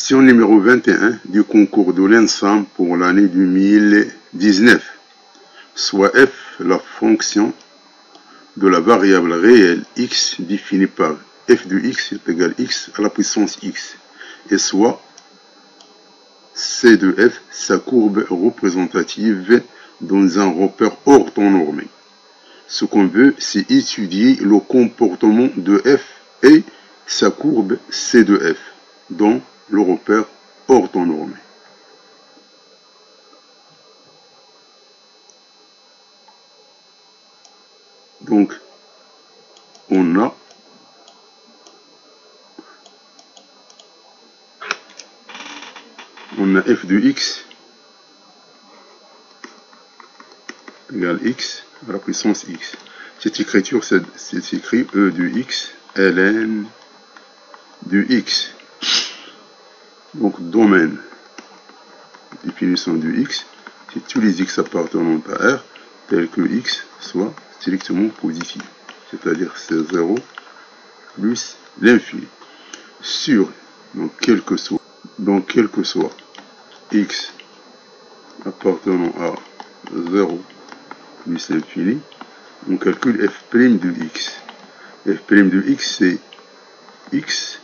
Question numéro 21 du concours de l'ENSAM pour l'année 2019. Soit f la fonction de la variable réelle x définie par f de x est égal à x à la puissance x. Et soit c de f sa courbe représentative dans un repère orthonormé. Ce qu'on veut, c'est étudier le comportement de f et sa courbe c de f dans le repère orthonormé. Donc, on a f de x égale x à la puissance x. Cette écriture, c'est écrit e de x ln de x. Donc, domaine, définition de x, c'est tous les x appartenant à R, tels que x soit strictement positif. C'est-à-dire c'est 0 plus l'infini. Sur, donc quel que soit x appartenant à 0 plus l'infini, on calcule f' de x. f' de x, c'est x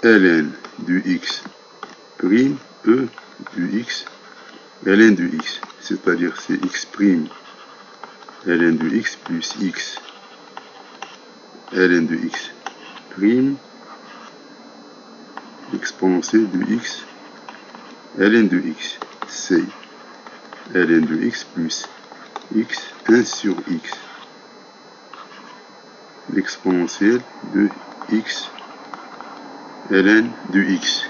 ln de x prime e de x ln de x, c'est-à-dire c'est x prime ln de x plus x ln de x prime exponentielle de x ln de x, c'est ln de x plus x 1 sur x, l'exponentielle de x ln de x.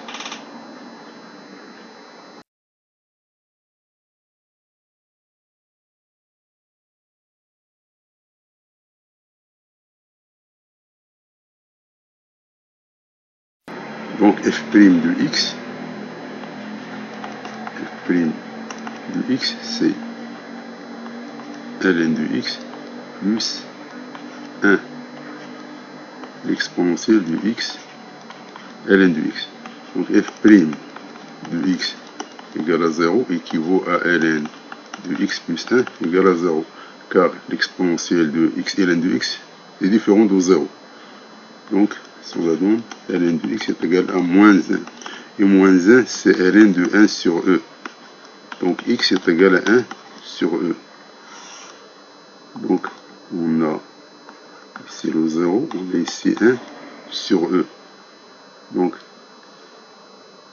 Donc f' de x, c'est ln de x plus 1, l'exponentielle de x ln de x. Donc f' de x égale à 0 équivaut à ln de x plus 1 égale à 0, car l'exponentielle de x ln de x est différent de 0. Donc, ça donne ln de x est égal à moins 1. Et moins 1, c'est ln de 1 sur e. Donc, x est égal à 1 sur e. Donc, on a ici le 0, on a ici 1 sur e. Donc,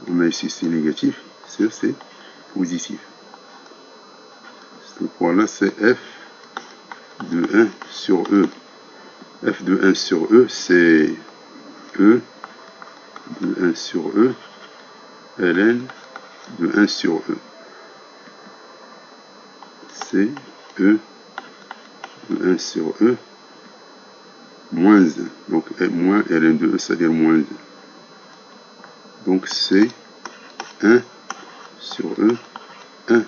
on a ici c'est négatif, c'est positif. Ce point-là, c'est f de 1 sur e. f de 1 sur e, c'est e de 1 sur e, ln de 1 sur e. C'est e de 1 sur e moins 1. Donc, moins ln de e, c'est-à-dire moins 1. Donc, c'est 1 sur e, 1.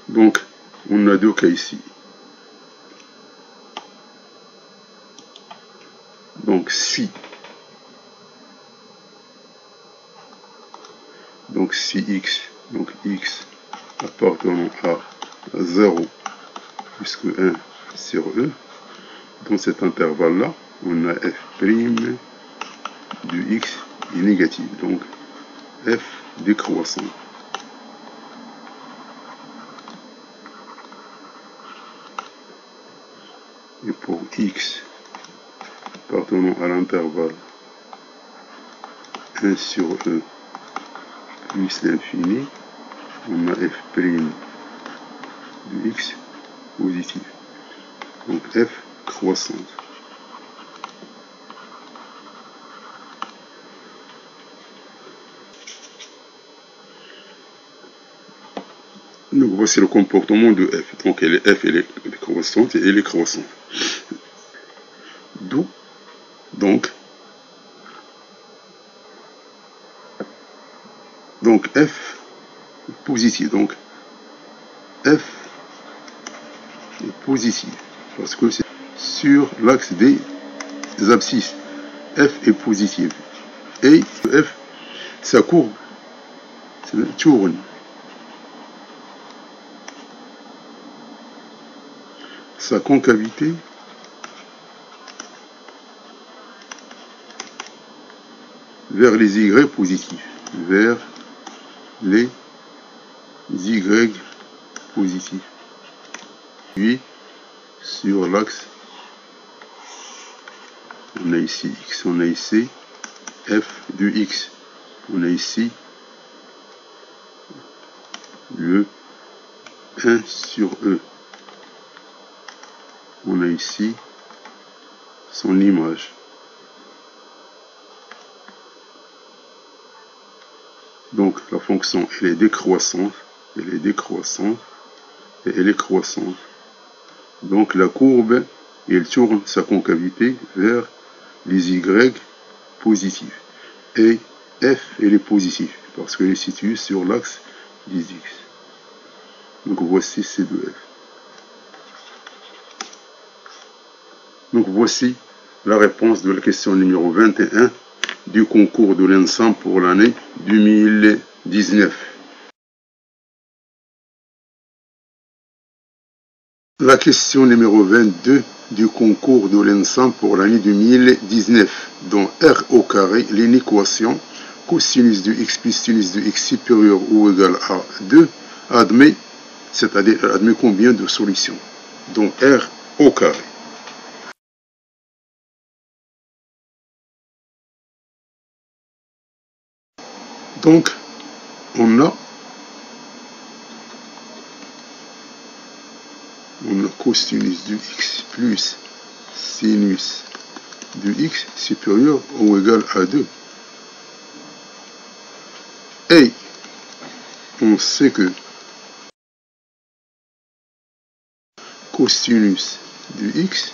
Donc, on a deux cas ici. Donc, si x, donc x appartenant à 0 plus que 1 sur e, dans cet intervalle-là, on a f' de x est négatif. Donc, f décroissant. Et pour x appartenant à l'intervalle 1 sur e plus l'infini, on a f' de x positif. Donc f croissante. Donc voici le comportement de f. Donc f elle est croissante et elle est croissante. D'où donc f positif. Donc f est positif parce que c'est sur l'axe des abscisses. F est positive. Et F, sa courbe tourne. Sa concavité vers les Y positifs. Vers les Y positifs. Puis, sur l'axe, on a ici X, on a ici F de X. On a ici le 1 sur E. On a ici son image. Donc la fonction elle est décroissante, elle est décroissante et elle est croissante. Donc la courbe, elle tourne sa concavité vers les Y positifs. Et F elle est positive parce qu'elle est située sur l'axe des X. Donc voici C de F. Donc voici la réponse de la question numéro 21 du concours de l'ENSAM pour l'année 2019. La question numéro 22 du concours de l'ENSAM pour l'année 2019. Dans R au carré, l'inéquation cosinus de x plus sinus de x supérieur ou égal à 2 admet, c'est-à-dire admet combien de solutions? Dans R au carré. Donc, on a cosinus de x plus sinus de x supérieur ou égal à 2. Et on sait que cosinus de x,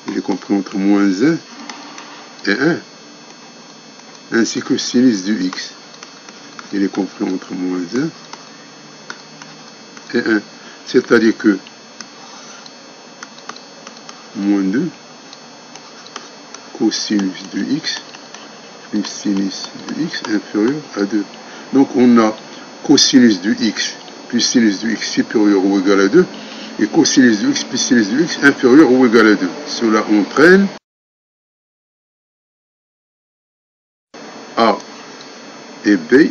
il est compris entre moins 1 et 1, ainsi que sinus de x, il est compris entre moins 1 et 1. C'est-à-dire que moins 2 cosinus de x plus sinus de x inférieur à 2. Donc on a cosinus de x plus sinus de x supérieur ou égal à 2 et cosinus de x plus sinus de x inférieur ou égal à 2. Cela entraîne A et B.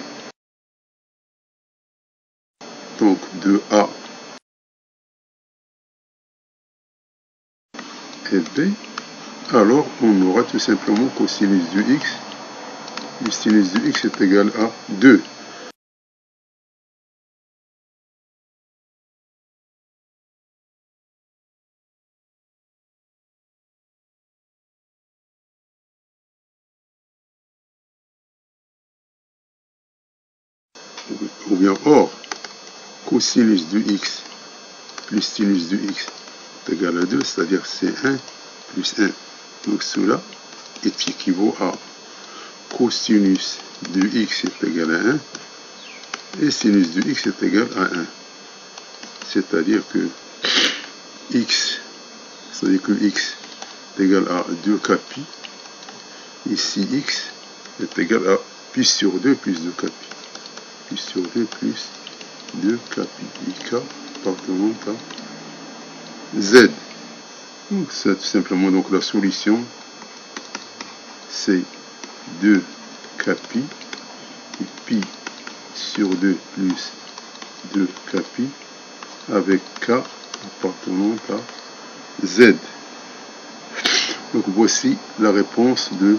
Donc de A et B, alors on aura tout simplement cosinus de x plus sinus de x est égal à 2. Ou bien or, cosinus de x plus sinus de x est égal à 2, c'est-à-dire C1 plus 1. Donc cela est équivaut à cosinus de x est égal à 1 et sinus de x est égal à 1. C'est-à-dire que x est égal à 2k pi. Ici x est égal à pi sur 2 plus 2k pi. Pi sur 2 plus 2k pi. k appartenant à z. Donc c'est tout simplement donc la solution, c'est 2k pi et pi sur 2 plus 2k pi avec k appartenant à z. Donc voici la réponse de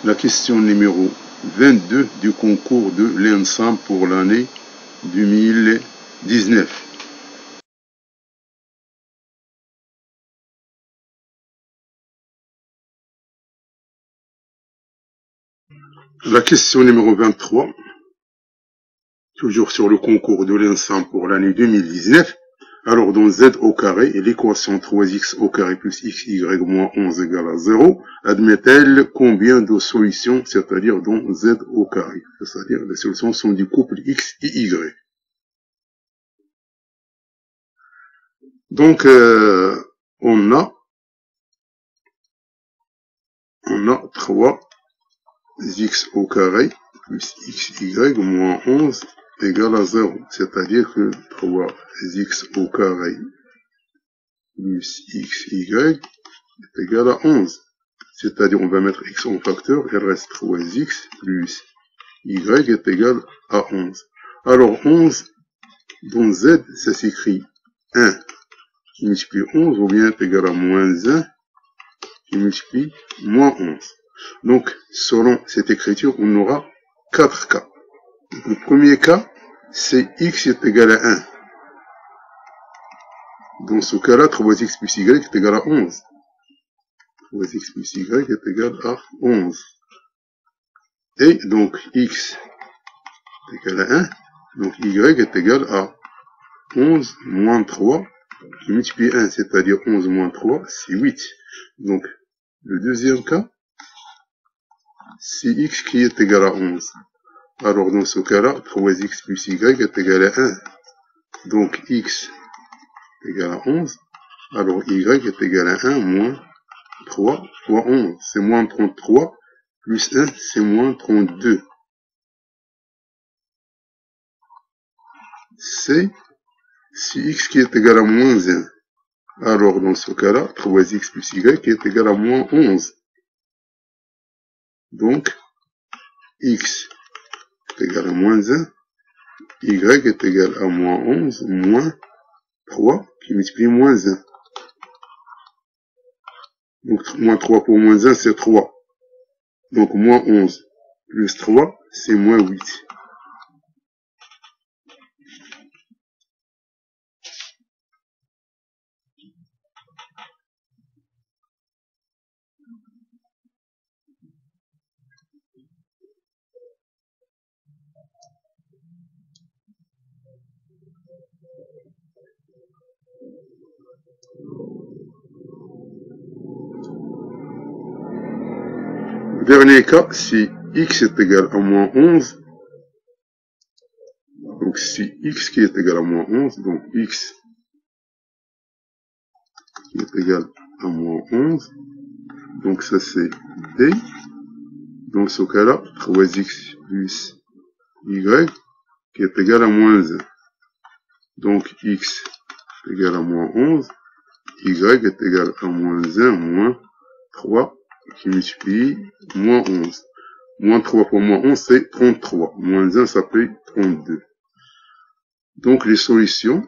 la question numéro 22 du concours de l'ENSAM pour l'année 2019. La question numéro 23, toujours sur le concours de l'ENSAM pour l'année 2019. Alors, dans z au carré, l'équation 3x au carré plus xy moins 11 égale à 0, admet-elle combien de solutions, c'est-à-dire dans z au carré? C'est-à-dire les solutions sont du couple x et y. Donc, on a on a 3x au carré plus xy moins 11 égale à 0. C'est-à-dire que 3x au carré plus xy est égal à 11. C'est-à-dire on va mettre x en facteur, il reste 3x plus y est égal à 11. Alors 11 dans z, ça s'écrit 1 qui multiplie 11 ou bien est égal à moins 1 qui multiplie moins 11. Donc selon cette écriture, on aura 4 cas. Donc, le premier cas, c'est x est égal à 1. Dans ce cas-là, 3x plus y est égal à 11. 3x plus y est égal à 11. Et donc x est égal à 1. Donc y est égal à 11 moins 3 qui multiplie 1, c'est-à-dire 11 moins 3, c'est 8. Donc le deuxième cas, c'est x qui est égal à 11. Alors dans ce cas-là, 3x plus y est égal à 1. Donc x est égal à 11. Alors y est égal à 1 moins 3 fois 11. C'est moins 33. Plus 1, c'est moins 32. C'est x qui est égal à moins 1. Alors dans ce cas-là, 3x plus y est égal à moins 11. Donc, x est égal à moins 1, y est égal à moins 11, moins 3 qui multiplie moins 1. Donc, moins 3 pour moins 1, c'est 3. Donc, moins 11 plus 3, c'est moins 8. Le dernier cas, si x est égal à moins 11, donc si x qui est égal à moins 11, donc x qui est égal à moins 11, donc ça c'est b. Dans ce cas-là, 3x plus y qui est égal à moins 1. Donc x est égal à moins 11, y est égal à moins 1 moins 3 qui multiplie moins 11. Moins 3 pour moins 11, c'est 33. Moins 1, ça fait 32. Donc les solutions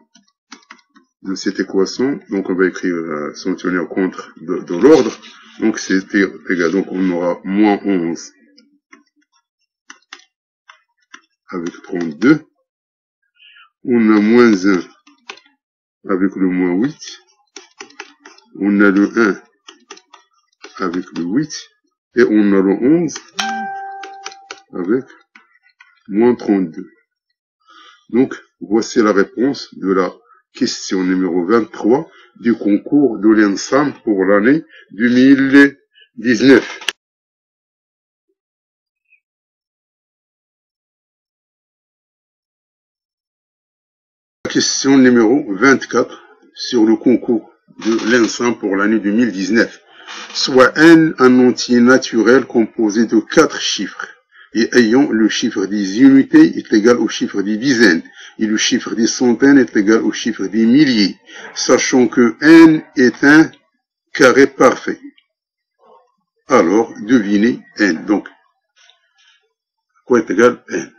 de cette équation, donc on va écrire sans tenir compte de l'ordre. Donc c'est égal, donc on aura moins 11 avec 32. On a moins 1 avec le moins 8. On a le 1 avec le 8. Et on a le 11 avec moins 32. Donc, voici la réponse de la question numéro 23 du concours de l'ENSAM pour l'année 2019. Question numéro 24 sur le concours de l'ENSAM pour l'année 2019. Soit n un entier naturel composé de 4 chiffres et ayant le chiffre des unités est égal au chiffre des dizaines et le chiffre des centaines est égal au chiffre des milliers, sachant que n est un carré parfait. Alors, devinez n. Donc, quoi est égal n?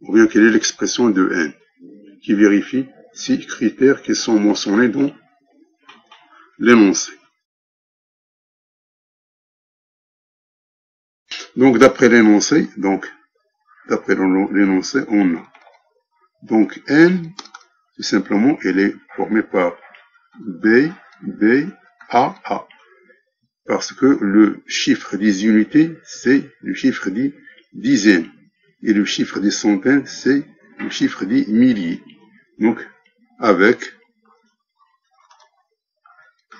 Ou bien quelle est l'expression de n qui vérifie 6 critères qui sont mentionnés dans l'énoncé. Donc, d'après l'énoncé, on a. Donc, n, tout simplement, elle est formée par B, B, A, A. Parce que le chiffre des unités, c'est le chiffre des dizaines. Et le chiffre des centaines, c'est le chiffre des milliers. Donc, avec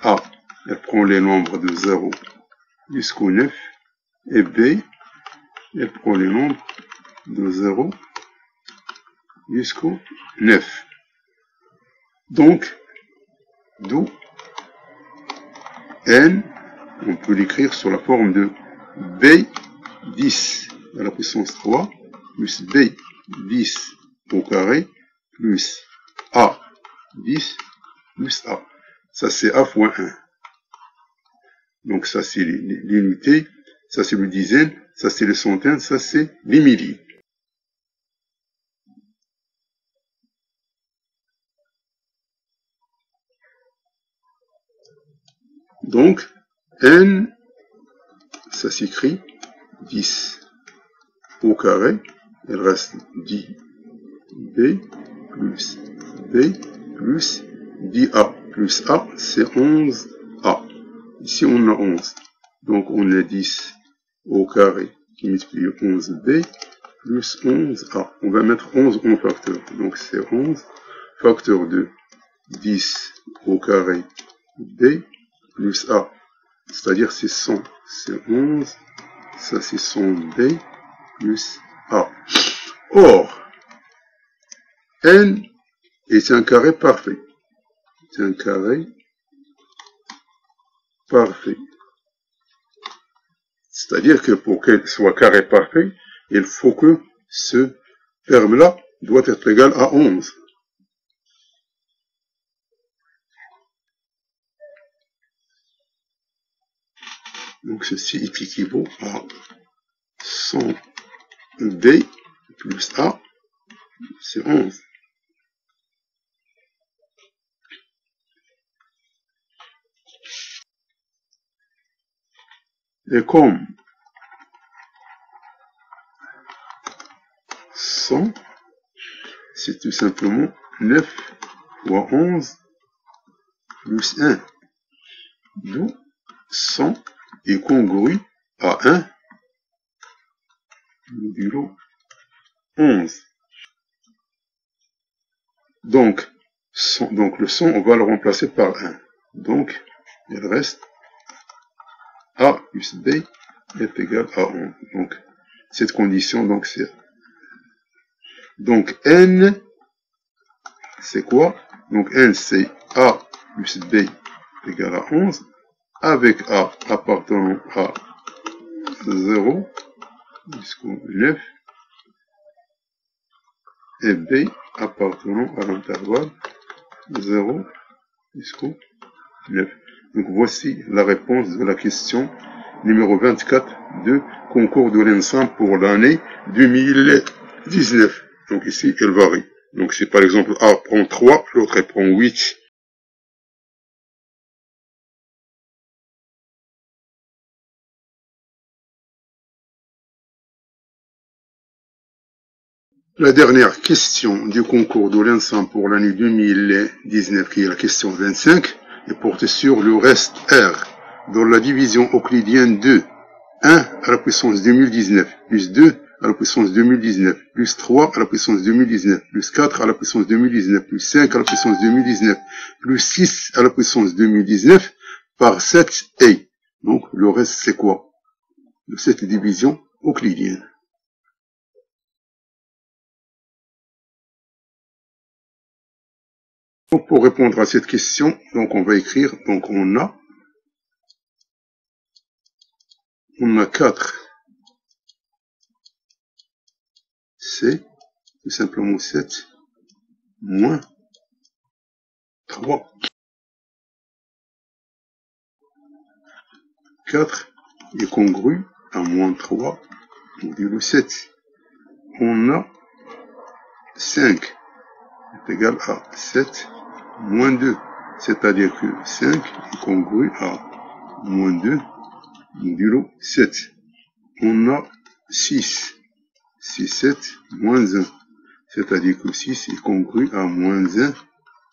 A, elle prend les nombres de 0 jusqu'au 9. Et B, elle prend les nombres de 0 jusqu'au 9. Donc, d'où n on peut l'écrire sur la forme de B10 à la puissance 3 plus B10 au carré plus A10 plus A. Ça c'est A fois 1. Donc ça c'est l'unité, ça c'est le dizaine, ça c'est le centaine, ça c'est les milliers. Donc, n, ça s'écrit 10 au carré, il reste 10b plus b plus 10a plus a, c'est 11a. Ici, on a 11. Donc, on a 10 au carré qui multiplie 11b plus 11a. On va mettre 11 en facteur. Donc, c'est 11 facteur de 10 au carré b plus A, c'est-à-dire c'est 100, c'est 11, ça c'est 100B plus A. Or, N est un carré parfait. C'est un carré parfait. C'est-à-dire que pour qu'il soit carré parfait, il faut que ce terme-là doit être égal à 11. Donc ceci équivaut à 100B plus A, c'est 11. Et comme 100, c'est tout simplement 9 fois 11 plus 1. D'où 100 est congru à 1 modulo 11. Donc le 100, on va le remplacer par 1. Donc, il reste A plus B est égal à 11. Donc, cette condition, donc, c'est... Donc, N, c'est quoi? Donc, N, c'est A plus B égale à 11, avec A appartenant à 0 jusqu'au 9, et B appartenant à l'intervalle 0 jusqu'au 9. Donc voici la réponse de la question numéro 24 de concours de l'ENSAM pour l'année 2019. Donc ici, elle varie. Donc si par exemple A prend 3, l'autre prend 8. La dernière question du concours de l'ENSAM pour l'année 2019, qui est la question 25, est portée sur le reste R dans la division euclidienne de 1 à la puissance 2019, plus 2 à la puissance 2019, plus 3 à la puissance 2019, plus 4 à la puissance 2019, plus 5 à la puissance 2019, plus 6 à la puissance 2019, par 7a. Donc, le reste, c'est quoi? De cette division euclidienne. Donc, pour répondre à cette question, donc on va écrire, donc on a 4, c'est tout simplement 7 moins 3. 4 est congru à moins 3 modulo 7. On a 5 est égal à 7 moins 2. C'est-à-dire que 5 est congru à moins 2 modulo 7. On a 6. C'est 7 moins 1. C'est-à-dire que 6 est congru à moins 1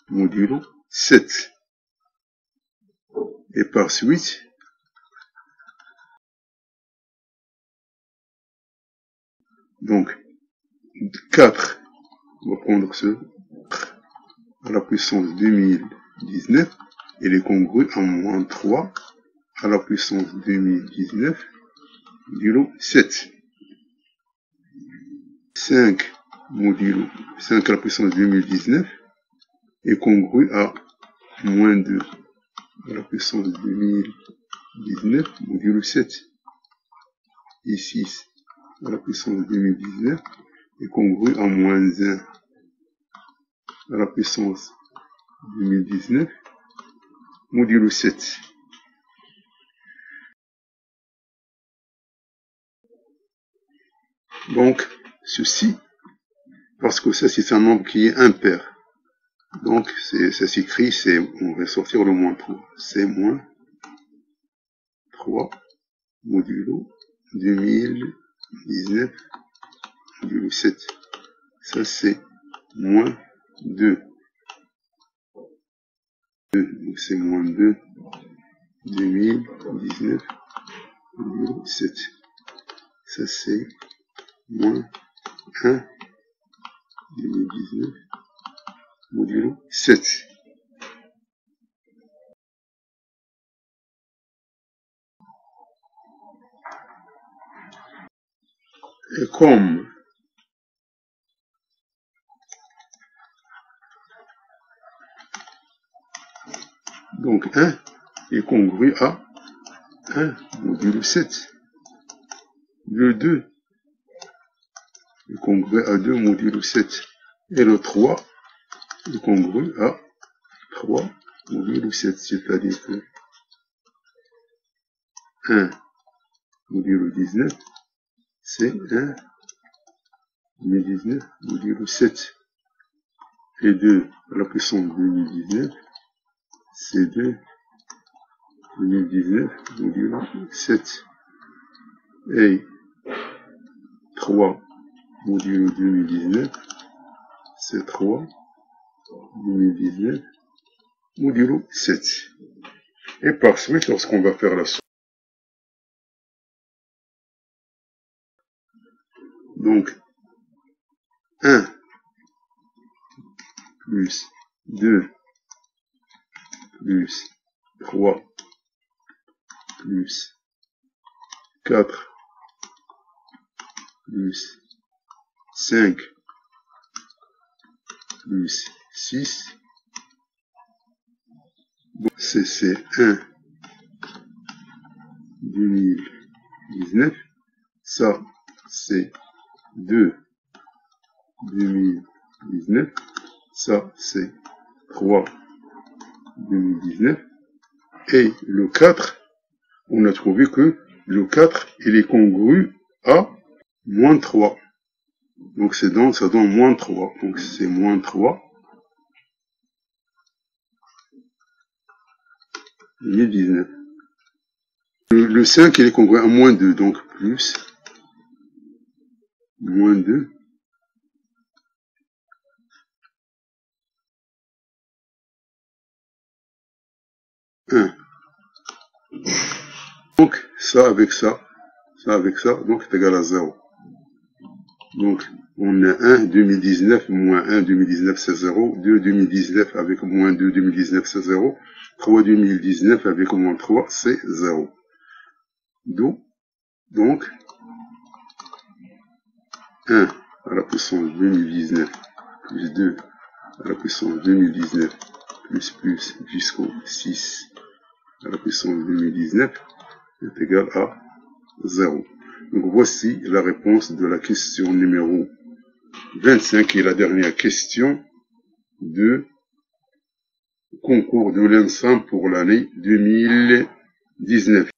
modulo 7. Et par suite, donc 4, on va prendre ce à la puissance 2019, il est congru à moins 3 à la puissance 2019, modulo 7. 5 modulo 5 à la puissance 2019 est congru à moins 2 à la puissance 2019 19 modulo 7. Ici, à la puissance 2019 est congru à moins 1 à la puissance 2019 modulo 7. Donc, ceci, parce que ça c'est un nombre qui est impair. Donc, ça s'écrit, on va sortir le moins 3. C'est moins 3 modulo 2019 modulo 7. Ça c'est moins 2. Donc c'est moins 2 2019 modulo 7. Ça c'est moins 1 2019 modulo 7. Et comme donc 1 est congru à 1 modulo 7. Le 2 est congru à 2 modulo 7. Et le 3 est congru à 3 modulo 7. C'est-à-dire que 1 modulo 19, c'est 1 2019 modulo 7. Et 2 à la puissance 2019, c'est 2 2019 modulo 7. Et 3 modulo 2019, c'est 3 2019 modulo 7. Et par suite, lorsqu'on va faire la somme, donc 1 plus 2 plus 3 plus 4 plus 5 plus 6, c'est 1 2019, ça c'est 2 2019, ça c'est 3 2019, et le 4, on a trouvé que le 4, il est congru à moins 3. Donc ça donne moins 3. Donc c'est moins 3 2019. Le 5, il est congru à moins 2. Donc plus moins 2 1. Donc ça avec ça, donc c'est égal à 0. Donc on a 1 2019 moins 1 2019 c'est 0, 2 2019 avec moins 2 2019 c'est 0, 3 2019 avec moins 3 c'est 0. Donc 1 à la puissance 2019 plus 2 à la puissance 2019 plus jusqu'au 6 à la puissance 2019 est égal à 0. Donc voici la réponse de la question numéro 25 qui est la dernière question de concours de l'ENSAM pour l'année 2019.